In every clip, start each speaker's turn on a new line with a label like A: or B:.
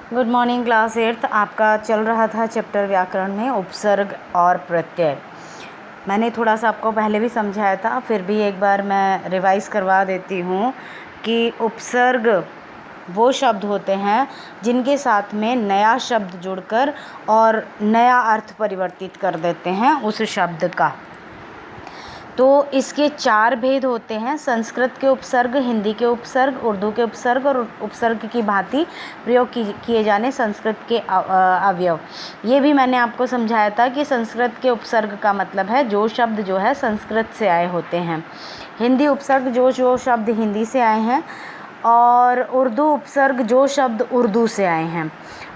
A: Good morning class 8th। आपका चल रहा था चैप्टर व्याकरण में उपसर्ग और प्रत्यय। मैंने थोड़ा सा आपको पहले भी समझाया था, फिर भी एक बार मैं रिवाइज करवा देती हूँ कि उपसर्ग वो शब्द होते हैं जिनके साथ में नया शब्द जुड़कर और नया अर्थ परिवर्तित कर देते हैं उस शब्द का। तो इसके 4 भेद होते हैं: संस्कृत के उपसर्ग, हिंदी के उपसर्ग, उर्दू के उपसर्ग और उपसर्ग की भांति प्रयोग किए जाने संस्कृत के अवयव। ये भी मैंने आपको समझाया था कि संस्कृत के उपसर्ग का मतलब है जो शब्द जो है संस्कृत से आए होते हैं, हिंदी उपसर्ग जो शब्द हिंदी से आए हैं, और उर्दू उपसर्ग जो शब्द उर्दू से आए हैं,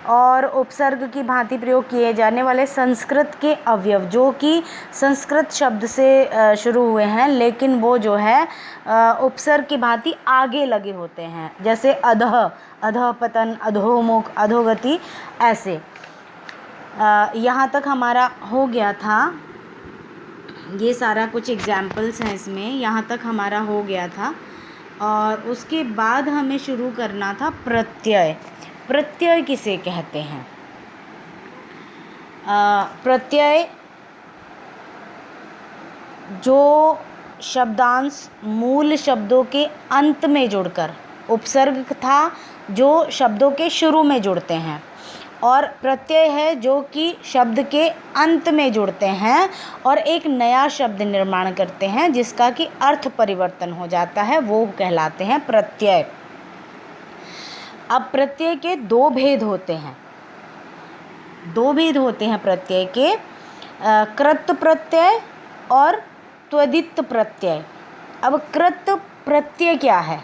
A: और उपसर्ग की भांति प्रयोग किए जाने वाले संस्कृत के अवयव जो कि संस्कृत शब्द से शुरू हुए हैं लेकिन वो जो है उपसर्ग की भांति आगे लगे होते हैं, जैसे अधः, अधःपतन, अधोमुख, अधोगति, ऐसे। यहाँ तक हमारा हो गया था। ये सारा कुछ एग्जाम्पल्स हैं इसमें, यहाँ तक हमारा हो गया था। और उसके बाद हमें शुरू करना था प्रत्यय। प्रत्यय किसे कहते हैं? प्रत्यय जो शब्दांश मूल शब्दों के अंत में जुड़कर, उपसर्ग था जो शब्दों के शुरू में जुड़ते हैं, और प्रत्यय है जो कि शब्द के अंत में जुड़ते हैं और एक नया शब्द निर्माण करते हैं जिसका कि अर्थ परिवर्तन हो जाता है, वो कहलाते हैं प्रत्यय। अब प्रत्यय के 2 भेद होते हैं। 2 भेद होते हैं प्रत्यय के, कृत प्रत्यय और त्वदित प्रत्यय। अब कृत प्रत्यय क्या है?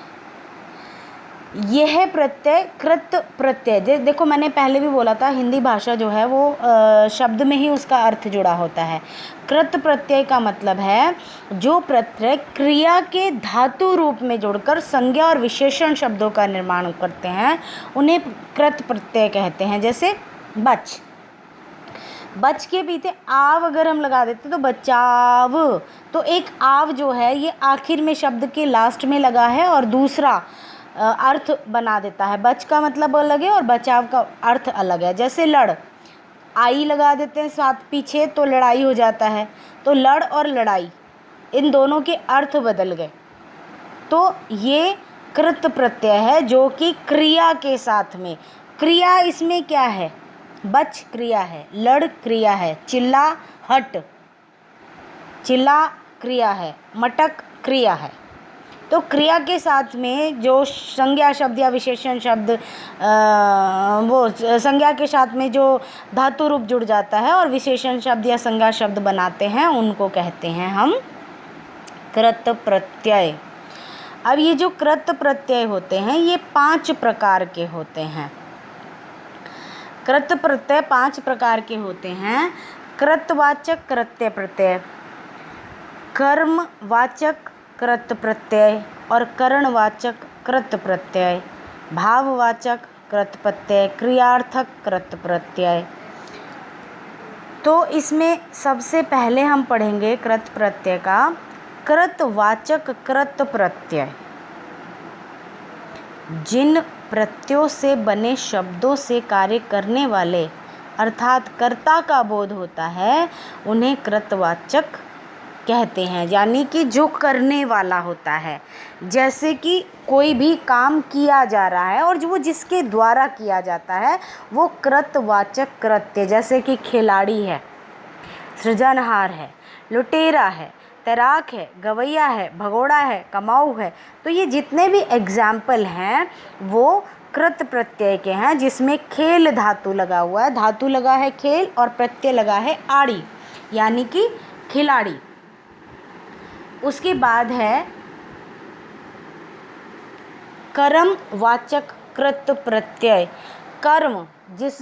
A: यह प्रत्यय कृत प्रत्यय, देखो मैंने पहले भी बोला था हिंदी भाषा जो है वो शब्द में ही उसका अर्थ जुड़ा होता है। कृत प्रत्यय का मतलब है जो प्रत्यय क्रिया के धातु रूप में जुड़कर संज्ञा और विशेषण शब्दों का निर्माण करते हैं, उन्हें कृत प्रत्यय कहते हैं। जैसे बच, बच के पीछे आव अगर हम लगा देते तो बचाव, तो एक आव जो है ये आखिर में शब्द के लास्ट में लगा है और दूसरा अर्थ बना देता है। बच का मतलब अलग है और बचाव का अर्थ अलग है। जैसे लड़, आई लगा देते हैं साथ पीछे तो लड़ाई हो जाता है, तो लड़ और लड़ाई इन दोनों के अर्थ बदल गए। तो ये कृत प्रत्यय है जो कि क्रिया के साथ में, क्रिया इसमें क्या है? बच क्रिया है, लड़ क्रिया है, चिल्ला हट, चिल्ला क्रिया है, मटक क्रिया है। तो क्रिया के साथ में जो संज्ञा शब्द या विशेषण शब्द, वो संज्ञा के साथ में जो धातु रूप जुड़ जाता है और विशेषण शब्द या संज्ञा शब्द बनाते हैं उनको कहते हैं हम कृत प्रत्यय। अब ये जो कृत प्रत्यय होते हैं ये 5 प्रकार के होते हैं। कृत प्रत्यय 5 प्रकार के होते हैं: कृतवाचक कृत्य प्रत्यय, कर्मवाचक कृत प्रत्यय और करणवाचक कृत प्रत्यय, भाववाचक कृत प्रत्यय, क्रियार्थक कृत प्रत्यय। तो इसमें सबसे पहले हम पढ़ेंगे कृत प्रत्यय का। कृतवाचक कृत प्रत्यय जिन प्रत्ययों से बने शब्दों से कार्य करने वाले अर्थात कर्ता का बोध होता है उन्हें कृतवाचक कहते हैं, यानी कि जो करने वाला होता है। जैसे कि कोई भी काम किया जा रहा है और जो वो जिसके द्वारा किया जाता है वो कृतवाचक कृत्य, जैसे कि खिलाड़ी है, सृजनहार है, लुटेरा है, तैराक है, गवैया है, भगोड़ा है, कमाऊ है। तो ये जितने भी एग्जाम्पल हैं वो कृत प्रत्यय के हैं जिसमें खेल धातु लगा हुआ है, धातु लगा है खेल और प्रत्यय लगा है आड़ी, यानी कि खिलाड़ी। उसके बाद है कर्मवाचक कृत प्रत्यय। कर्म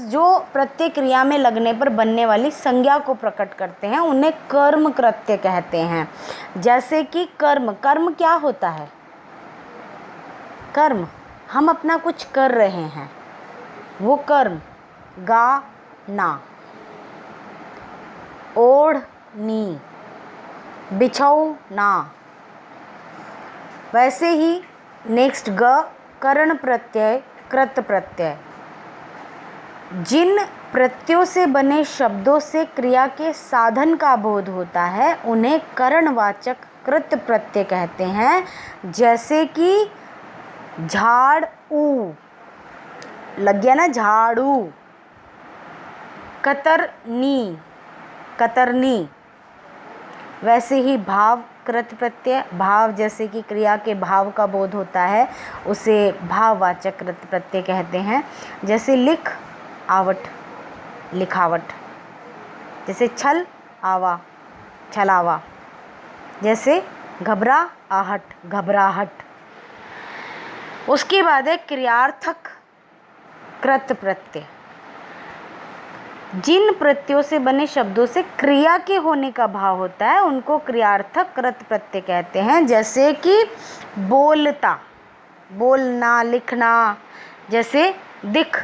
A: जो प्रत्यय क्रिया में लगने पर बनने वाली संज्ञा को प्रकट करते हैं उन्हें कर्म कृत्य कहते हैं। जैसे कि कर्म, कर्म क्या होता है? कर्म हम अपना कुछ कर रहे हैं, वो कर्म। गाना, ओढ़नी, बिछौना। वैसे ही नेक्स्ट ग, करण प्रत्यय कृत प्रत्यय। जिन प्रत्ययों से बने शब्दों से क्रिया के साधन का बोध होता है उन्हें करणवाचक कृत प्रत्यय कहते हैं। जैसे कि झाड़ू, लग गया ना, झाड़ू। कतरनी, कतरनी। वैसे ही भाव कृत प्रत्यय, भाव जैसे कि क्रिया के भाव का बोध होता है उसे भाववाचक कृत प्रत्यय कहते हैं। जैसे लिख, आवट, लिखावट। जैसे छल, आवा, छलावा। जैसे घबरा, आहट, घबराहट। उसके बाद है क्रियार्थक कृत प्रत्यय। जिन प्रत्ययों से बने शब्दों से क्रिया के होने का भाव होता है उनको क्रियार्थक कृत प्रत्यय कहते हैं। जैसे कि बोलता, बोलना, लिखना। जैसे दिख,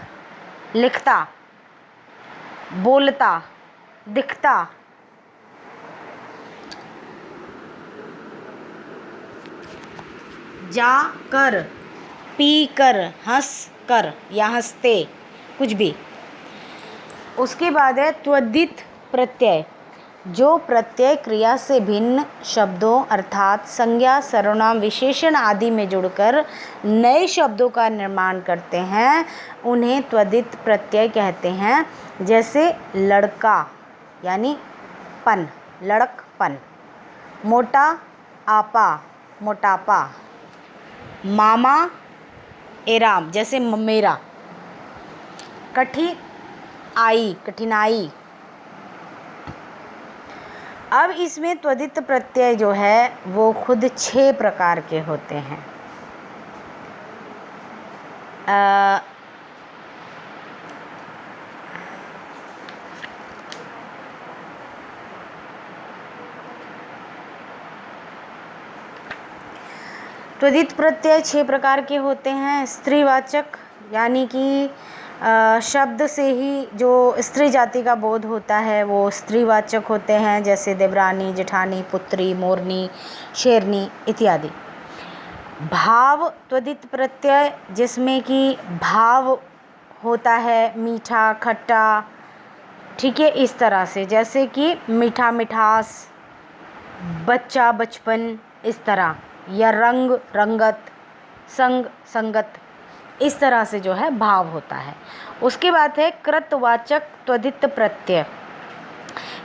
A: लिखता, बोलता, दिखता। जा कर, पी कर, हंस कर या हंसते, कुछ भी। उसके बाद है त्वदित प्रत्यय। जो प्रत्यय क्रिया से भिन्न शब्दों अर्थात संज्ञा, सर्वनाम, विशेषण आदि में जुड़कर नए शब्दों का निर्माण करते हैं उन्हें त्वदित प्रत्यय कहते हैं। जैसे लड़का यानी पन, लड़कपन। मोटा, आपा, मोटापा। मामा, एराम, जैसे मेरा। आई, कठिनाई। अब इसमें त्वदित प्रत्यय जो है वो खुद 6 प्रकार के होते हैं। त्वदित प्रत्यय 6 प्रकार के होते हैं। स्त्रीवाचक यानी कि शब्द से ही जो स्त्री जाति का बोध होता है वो स्त्रीवाचक होते हैं। जैसे देवरानी, जेठानी, पुत्री, मोरनी, शेरनी इत्यादि। भाव त्वदित प्रत्यय जिसमें कि भाव होता है मीठा, खट्टा, ठीक है, इस तरह से। जैसे कि मीठा, मिठास, बच्चा, बचपन, इस तरह। या रंग, रंगत, संग, संगत, इस तरह से जो है भाव होता है। उसके बाद है कृतवाचक त्वदित प्रत्यय।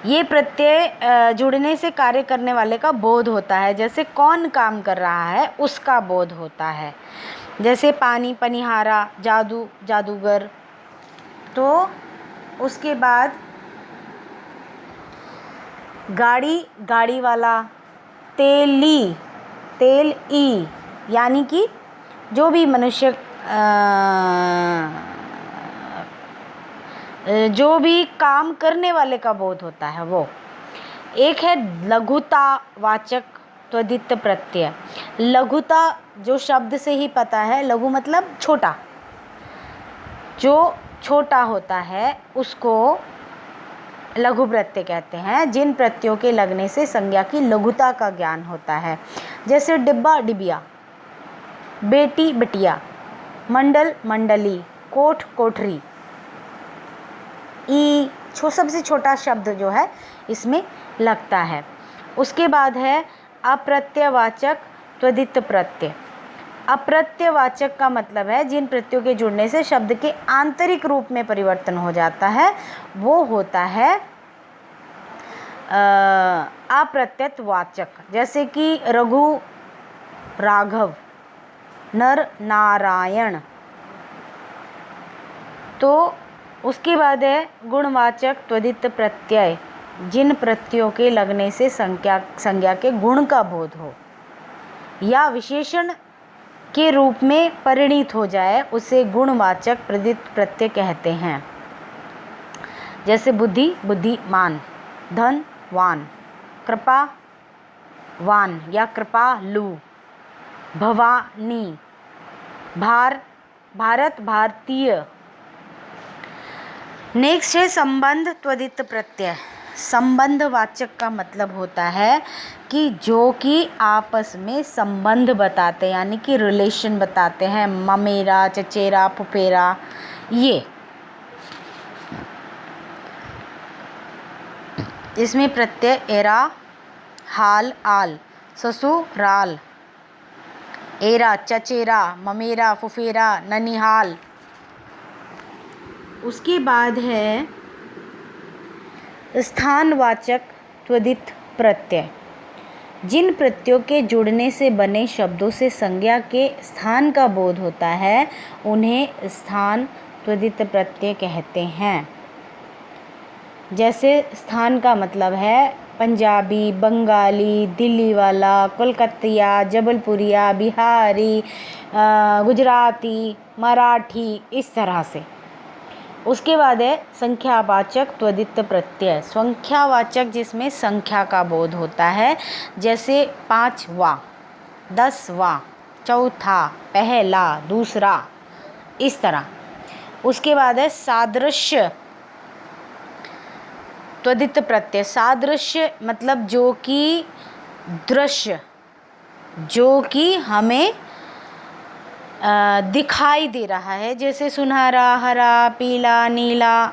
A: ये प्रत्यय जुड़ने से कार्य करने वाले का बोध होता है। जैसे कौन काम कर रहा है उसका बोध होता है। जैसे पानी, पनिहारा, जादू, जादूगर। तो उसके बाद गाड़ी, गाड़ी वाला। तेली, तेल ई, यानी कि जो भी मनुष्य जो भी काम करने वाले का बोध होता है वो। एक है लघुतावाचक त्वदित प्रत्यय। लघुता जो शब्द से ही पता है, लघु मतलब छोटा, जो छोटा होता है उसको लघु प्रत्यय कहते हैं। जिन प्रत्ययों के लगने से संज्ञा की लघुता का ज्ञान होता है। जैसे डिब्बा, डिबिया। बेटी, बिटिया। मंडल, मंडली। कोठ, कोठरी। ई सबसे छोटा शब्द जो है इसमें लगता है। उसके बाद है अप्रत्ययवाचक त्वदित प्रत्यय। अप्रत्ययवाचक का मतलब है जिन प्रत्ययों के जुड़ने से शब्द के आंतरिक रूप में परिवर्तन हो जाता है वो होता है अप्रत्ययवाचक। जैसे कि रघु, राघव, नर, नारायण। तो उसके बाद है गुणवाचक त्वदित प्रत्यय। जिन प्रत्ययों के लगने से संज्ञा के गुण का बोध हो या विशेषण के रूप में परिणित हो जाए उसे गुणवाचक त्वदित प्रत्यय कहते हैं। जैसे बुद्धि, बुद्धिमान। धन, वान। कृपा, वान या कृपालु। भवानी। भारत, भारतीय। नेक्स्ट है संबंध त्वदित प्रत्यय। संबंधवाचक का मतलब होता है कि जो कि आपस में संबंध बताते हैं, यानी कि रिलेशन बताते हैं। ममेरा, चचेरा, फुफेरा, ये इसमें प्रत्यय एरा, हाल, आल, ससुराल, एरा, चचेरा, ममेरा, फुफेरा, ननिहाल। उसके बाद है स्थानवाचक त्वदित प्रत्यय। जिन प्रत्ययों के जुड़ने से बने शब्दों से संज्ञा के स्थान का बोध होता है उन्हें स्थान त्वदित प्रत्यय कहते हैं। जैसे स्थान का मतलब है पंजाबी, बंगाली, दिल्ली वाला, कोलकातिया, जबलपुरिया, बिहारी, गुजराती, मराठी, इस तरह से। उसके बाद है संख्यावाचक त्वदित प्रत्यय। संख्यावाचक जिसमें संख्या का बोध होता है, जैसे 5वां, 10वां, चौथा, पहला, दूसरा, इस तरह। उसके बाद है सादृश्य त्वदित प्रत्यय। सादृश्य मतलब जो कि दृश्य, जो कि हमें दिखाई दे रहा है, जैसे सुनहरा, हरा, पीला, नीला,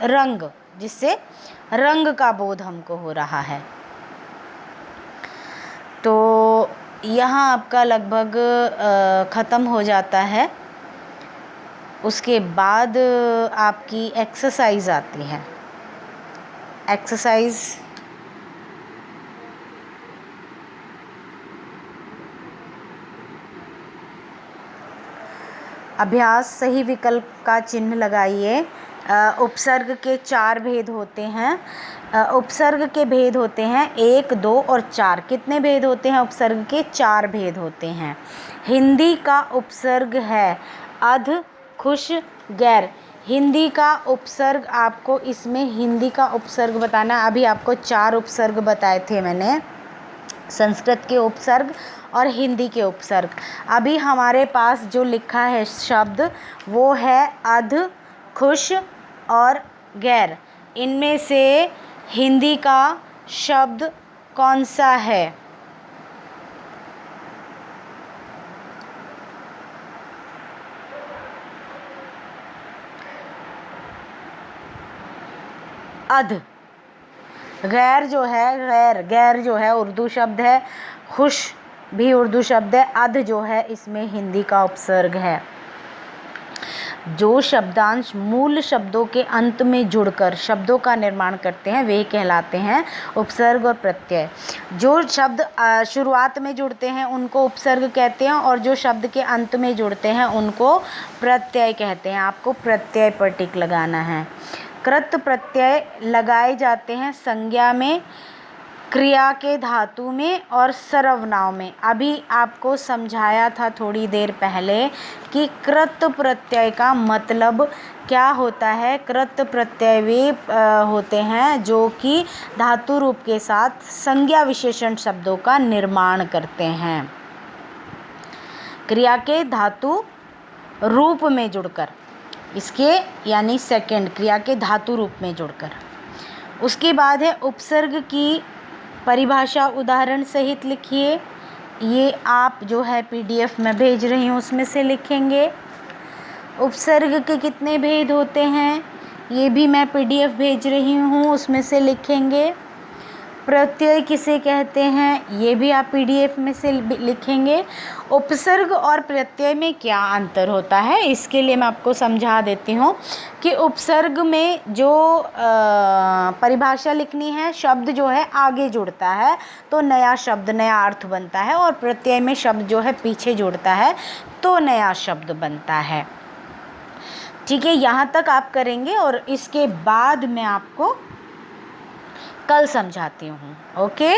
A: रंग, जिससे रंग का बोध हमको हो रहा है। तो यहाँ आपका लगभग ख़त्म हो जाता है। उसके बाद आपकी एक्सरसाइज आती है। एक्सरसाइज अभ्यास, सही विकल्प का चिन्ह लगाइए। उपसर्ग के 4 भेद होते हैं। उपसर्ग के भेद होते हैं 1, 2 और 4। कितने भेद होते हैं उपसर्ग के? 4 भेद होते हैं। हिंदी का उपसर्ग है अध, खुश, गैर। हिंदी का उपसर्ग आपको इसमें हिंदी का उपसर्ग बताना। अभी आपको 4 उपसर्ग बताए थे मैंने, संस्कृत के उपसर्ग और हिंदी के उपसर्ग। अभी हमारे पास जो लिखा है शब्द वो है अध, खुश और गैर। इनमें से हिंदी का शब्द कौन सा है? अध। गैर जो है, गैर जो है उर्दू शब्द है। खुश भी उर्दू शब्द है। अध जो है इसमें हिंदी का उपसर्ग है। जो शब्दांश मूल शब्दों के अंत में जुड़कर शब्दों का निर्माण करते हैं वे कहलाते हैं उपसर्ग और प्रत्यय। जो शब्द शुरुआत में जुड़ते हैं उनको उपसर्ग कहते हैं और जो शब्द के अंत में जुड़ते हैं उनको प्रत्यय कहते हैं। आपको प्रत्यय पर टिक लगाना है। कृत प्रत्यय लगाए जाते हैं संज्ञा में, क्रिया के धातु में और सर्वनाम में। अभी आपको समझाया था थोड़ी देर पहले कि कृत प्रत्यय का मतलब क्या होता है। कृत प्रत्यय वे होते हैं जो कि धातु रूप के साथ संज्ञा विशेषण शब्दों का निर्माण करते हैं, क्रिया के धातु रूप में जुड़कर, इसके यानी सेकंड, क्रिया के धातु रूप में जुड़कर। उसके बाद है उपसर्ग की परिभाषा उदाहरण सहित लिखिए। ये आप जो है PDF में भेज रही हूँ उसमें से लिखेंगे। उपसर्ग के कितने भेद होते हैं ये भी मैं PDF भेज रही हूँ उसमें से लिखेंगे। प्रत्यय किसे कहते हैं ये भी आप PDF में से लिखेंगे। उपसर्ग और प्रत्यय में क्या अंतर होता है इसके लिए मैं आपको समझा देती हूँ कि उपसर्ग में जो परिभाषा लिखनी है, शब्द जो है आगे जुड़ता है तो नया शब्द, नया अर्थ बनता है, और प्रत्यय में शब्द जो है पीछे जुड़ता है तो नया शब्द बनता है। ठीक है, यहाँ तक आप करेंगे और इसके बाद मैं आपको कल समझाती हूँ। ओके।